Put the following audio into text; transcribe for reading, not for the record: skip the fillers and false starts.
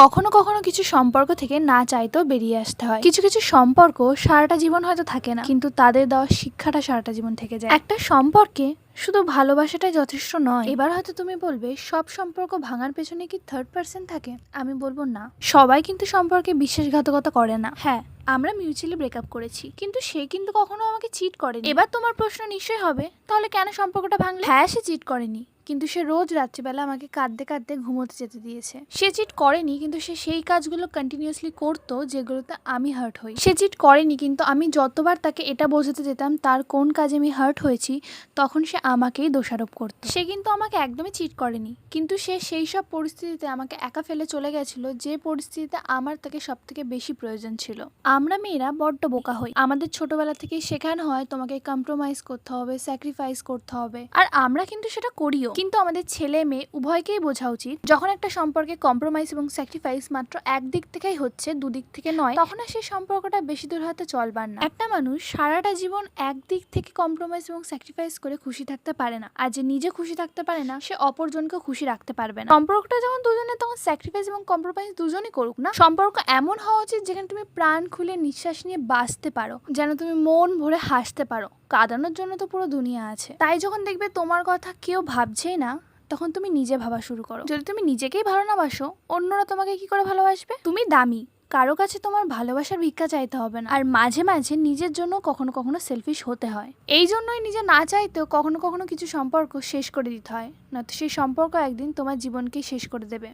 কখনো কখনো কিছু সম্পর্ক থেকে না চাইতেও বেরিয়ে আসতে হয়। কিছু কিছু সম্পর্ক সারাটা জীবন হয়তো থাকে না, কিন্তু তাদের দেওয়া শিক্ষাটা সারাটা জীবন থেকে যায়। একটা সম্পর্কে শুধু ভালোবাসাটাই যথেষ্ট নয়। এবার হয়তো তুমি বলবে, সব সম্পর্ক ভাঙার পেছনে কি থার্ড পার্সন থাকে? আমি বলবো না, সবাই কিন্তু সম্পর্কে বিশ্বাসঘাতকতা করে না। হ্যাঁ, আমরা মিউচুয়ালি ব্রেকআপ করেছি, কিন্তু সে কিন্তু কখনো আমাকে চিট করেনি। এবার তোমার প্রশ্ন নিশ্চয়ই হবে, তাহলে কেন সম্পর্কটা ভাঙলো? হ্যাঁ, সে চিট করেনি, কিন্তু সে রোজ রাত্রিবেলা আমাকে কাঁদতে কাঁদতে ঘুমোতে যেতে দিয়েছে। সে চিট করেনি, কিন্তু সে সেই কাজগুলো কন্টিনিউয়াসলি করতো যেগুলোতে আমি হার্ট হই। সে চিট করেনি, কিন্তু আমি যতবার তাকে এটা বোঝাতে যেতাম তার কোন কাজে আমি হার্ট হয়েছি, তখন সে আমাকেই দোষারোপ করতো। সে কিন্তু আমাকে একদমই চিট করেনি, কিন্তু সে সেই সব পরিস্থিতিতে আমাকে একা ফেলে চলে গেছিল, যে পরিস্থিতিতে আমার তাকে সব থেকে বেশি প্রয়োজন ছিল। আমরা মেয়েরা বড্ড বোকা হই। আমাদের ছোটবেলা থেকে শেখানো হয় তোমাকে কম্প্রোমাইজ করতে হবে, স্যাক্রিফাইস করতে হবে, আর আমরা কিন্তু সেটা করিও। কিন্তু আমাদের ছেলে মেয়ে উভয়কেই বোঝা উচিত, যখন একটা সম্পর্কে কম্প্রোমাইজ এবং স্যাক্রিফাইস মাত্র একদিক থেকেই হচ্ছে, দুদিক থেকে নয়, তখন আর সেই সম্পর্কটা বেশি দূর হতে চলবার না। একটা মানুষ সারাটা জীবন একদিক থেকে কম্প্রোমাইজ এবং স্যাক্রিফাইস করে খুশি থাকতে পারে না, আর যে নিজে খুশি থাকতে পারে না, সে অপরজনকে খুশি রাখতে পারবে না। সম্পর্কটা যখন দুজনে, তখন স্যাক্রিফাইস এবং কম্প্রোমাইজ দুজনই করুক না। সম্পর্ক এমন হওয়া উচিত যেখানে তুমি প্রাণ খুলে নিঃশ্বাস নিয়ে বাঁচতে পারো, যেন তুমি মন ভরে হাসতে পারো। কাঁদানোর জন্য তো পুরো দুনিয়া আছে। তাই যখন দেখবে তোমার কথা কেউ ভাবছেই না, তখন তুমি নিজে ভাবা শুরু করো। যদি তুমি নিজেকেই ভালো না বাসো, অন্যরা তোমাকে কি করে ভালোবাসবে? তুমি দামি, কারো কাছে তোমার ভালোবাসার ভিক্ষা চাইতে হবে না। আর মাঝে মাঝে নিজের জন্য কখনো কখনো সেলফিশ হতে হয়। এই জন্যই নিজে না চাইতেও কখনো কখনো কিছু সম্পর্ক শেষ করে দিতে হয়, নয়তো সেই সম্পর্ক একদিন তোমার জীবনকে শেষ করে দেবে।